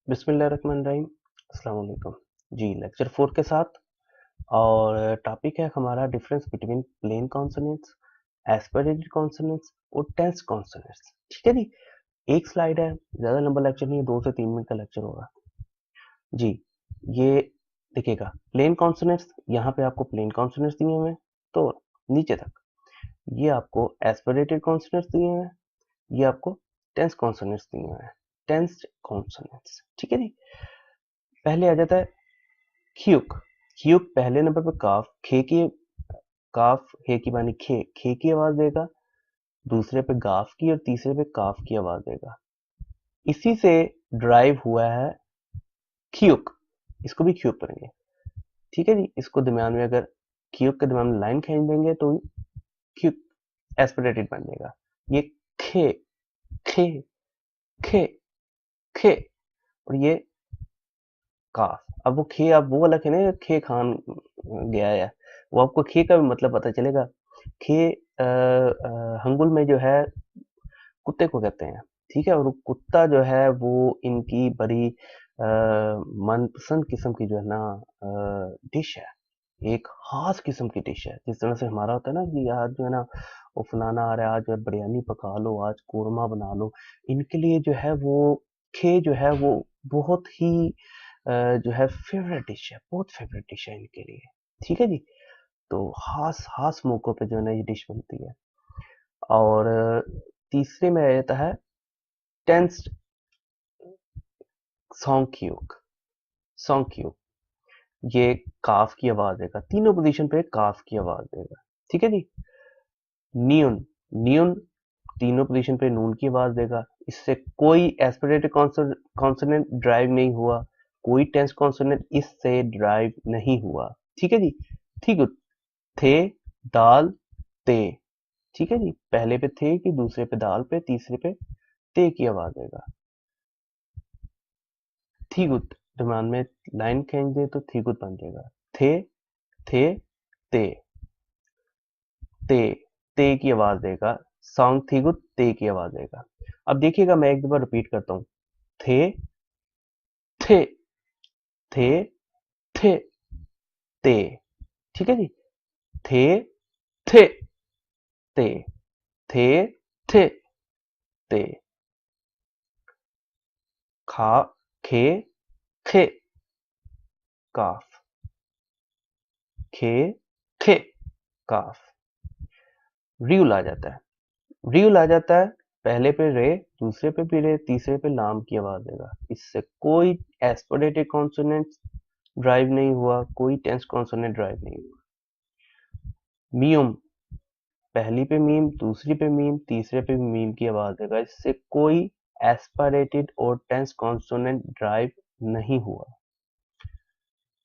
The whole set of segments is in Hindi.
बिस्मिल्लाहिर्रहमानिर्रहीम। अस्सलाम वालेकुम जी। लेक्चर 4 के साथ और टॉपिक है हमारा difference between plain consonants, aspirated consonants और टेंस कॉन्सोनेंट्स। ठीक है जी। एक स्लाइड है, ज्यादा लंबा लेक्चर नहीं है, 2 से 3 मिनट का लेक्चर होगा जी। ये देखिएगा प्लेन कॉन्सोनेंट्स, यहाँ पे आपको प्लेन कॉन्सोनेंट्स दिए हुए हैं तो नीचे तक। ये आपको एस्पिरेटेड कॉन्सोनेंट्स दिए हुए हैं, ये आपको टेंस कॉन्सोनेंट्स दिए हुए हैं। टेंस कॉन्सोनेंट्स, ठीक है जी। पहले आ जाता है ख्यूक। ख्यूक पहले नंबर पर काफ, खे की काफ, हे की बानी खे, खे की आवाज देगा। दूसरे पे गाफ की और तीसरे पे काफ की आवाज देगा। इसी से ड्राइव हुआ है ख्यूक। इसको भी ख्यूक करेंगे, ठीक है जी। इसको दरम्यान में अगर ख्यूक के दरम्यान में लाइन खींच देंगे तो ख्यूक एस्पिरेटेड बन जाएगा। ये खे खे खे खे और ये काफ। अब वो खे, अब वो वाला खे ना, खे खान गया है, वो आपको खे का भी मतलब पता चलेगा। खे हंगुल में जो है कुत्ते को कहते हैं, ठीक है। और कुत्ता जो है वो इनकी बड़ी मनपसंद किस्म की जो है ना डिश है। एक खास किस्म की डिश है, जिस तरह से हमारा होता है ना कि आज जो है ना वो फलाना आ रहा है, आज बिरयानी पका लो, आज कोरमा बना लो। इनके लिए जो है वो खे जो है वो बहुत ही जो है फेवरेट डिश है, बहुत फेवरेट डिश है इनके लिए, ठीक है जी। तो खास खास मौकों पे जो है ना ये डिश बनती है। और तीसरे में आ जाता है टेंस्ड सॉन्ग क्यूक। ये काफ की आवाज देगा, तीनों पोजीशन पे काफ की आवाज देगा, ठीक है जी। नियन नियन तीनों पोजीशन पे नून की आवाज देगा। इससे कोई एस्पिरेटेड कॉन्सोनेंट ड्राइव नहीं हुआ, कोई टेंस कॉन्सोनेंट इससे ड्राइव नहीं हुआ, ठीक है जी। ठीक है। थे, दाल, ते, ठीक है जी। पहले पे थे की, दूसरे पे दाल पे, तीसरे पे ते की आवाज देगा। थीगुत दरम्यान में लाइन खींच दे तो थीगुत बन जाएगा। थे, ते, ते, ते की आवाज देगा। सॉन्ग थीगुत ते की आवाज देगा। अब देखिएगा, मैं एक दो बार रिपीट करता हूँ। थे, थे, थे, थे, ते, ठीक है जी। थे, थे, ते, थे, थे, ते, खा, खे, खे, काफ, खे, खे, काफ। रियल आ जाता है, रियल आ जाता है। पहले पे रे, दूसरे पे भी रे, तीसरे पे लाम की आवाज देगा। इससे कोई एस्पिरेटेड कॉन्सोनेंट ड्राइव नहीं हुआ, कोई टेंस कॉन्सोनेंट ड्राइव नहीं हुआ। मियम, पहली पे मीम, दूसरी पे मीम, तीसरे पे भी मीम की आवाज देगा। इससे कोई एस्पिरेटेड और टेंस कॉन्सोनेंट ड्राइव नहीं हुआ।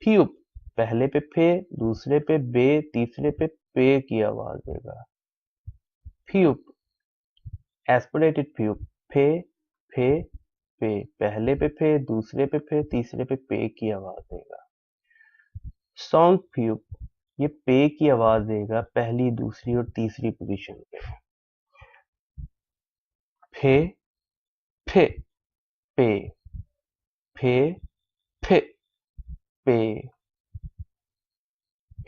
फ्यूप, पहले पे फे, दूसरे पे बे, तीसरे पे पे की आवाज देगा। फ्यूप, एस्पिरेटेड फ्यूप, फे, फे, पे, पहले पे फे, दूसरे पे फे, तीसरे पे की आवाज देगा। सॉन्ग फ्यूप, ये पे की आवाज देगा पहली, दूसरी और तीसरी पोजीशन पे। फे, फे, पे, फे, फे, पे,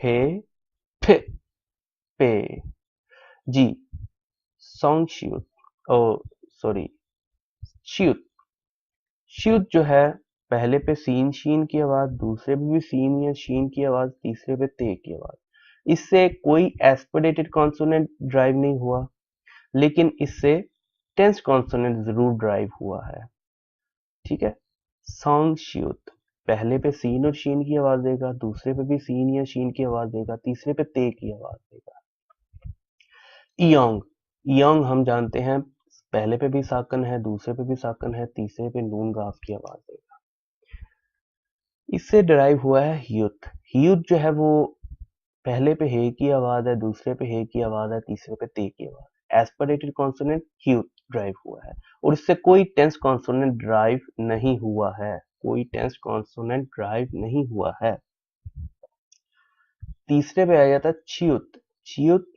फे, फे, पे जी। सॉन्ग श्यूट, ओ सॉरी, श्यूट। श्यूट जो है पहले पे सीन शीन की आवाज, दूसरे पे भी सीन या शीन की आवाज, तीसरे पे ते की आवाज। इससे कोई एस्पिरेटेड कॉन्सोनेंट ड्राइव नहीं हुआ, लेकिन इससे टेंस कॉन्सोनेंट जरूर ड्राइव हुआ है, ठीक है। सॉन्ग श्यूट, पहले पे सीन और शीन की आवाज देगा, दूसरे पे भी सीन या शीन की आवाज देगा, तीसरे पे ते की आवाज देगा। इयोंग, इयोंग हम जानते हैं पहले पे भी साकन है, दूसरे पे भी साकन है, तीसरे पे नून गाफ की आवाज देगा। इससे डिराइव हुआ है ह्यूत। ह्यूत जो है वो पहले पे हे की आवाज है, दूसरे पे हे की आवाज है, तीसरे पे ते की आवाज। एस्पिरेटेड कॉन्सोनेंट ह्यूत ड्राइव हुआ है, और इससे कोई टेंस कॉन्सोनेंट ड्राइव नहीं हुआ है, कोई टेंस कॉन्सोनेंट ड्राइव नहीं हुआ है। तीसरे पे आ जाता है छियुत। छियुत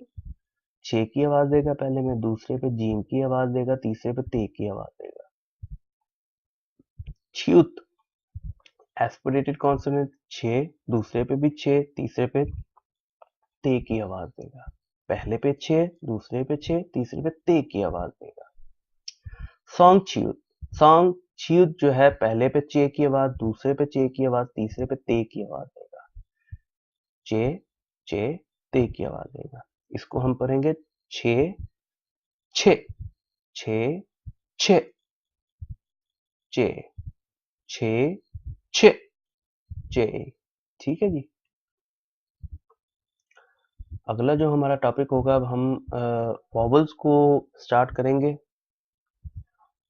छे की आवाज देगा पहले में, दूसरे पे जीम की आवाज देगा, तीसरे पे ते की आवाज देगा। छियुत एस्पिरेटेड कॉन्सोनेंट 6, दूसरे पे भी 6, तीसरे पे ते की आवाज देगा। पहले पे 6, दूसरे पे 6, तीसरे पे ते की आवाज देगा। सॉन्ग च्यूत जो है पहले पे चे की आवाज, दूसरे पे चे की आवाज, तीसरे पे ते की आवाज देगा। चे चे ते की आवाज देगा। इसको हम पढ़ेंगे छे छे छे छे चे छे छे चे। ठीक है जी। अगला जो हमारा टॉपिक होगा, अब हम वॉवल्स को स्टार्ट करेंगे।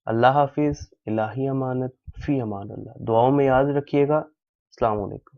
अल्लाह हाफिज, इलाही अमानत, फी अमान अल्लाह। दुआओं में याद रखिएगा। अस्सलाम वालेकुम।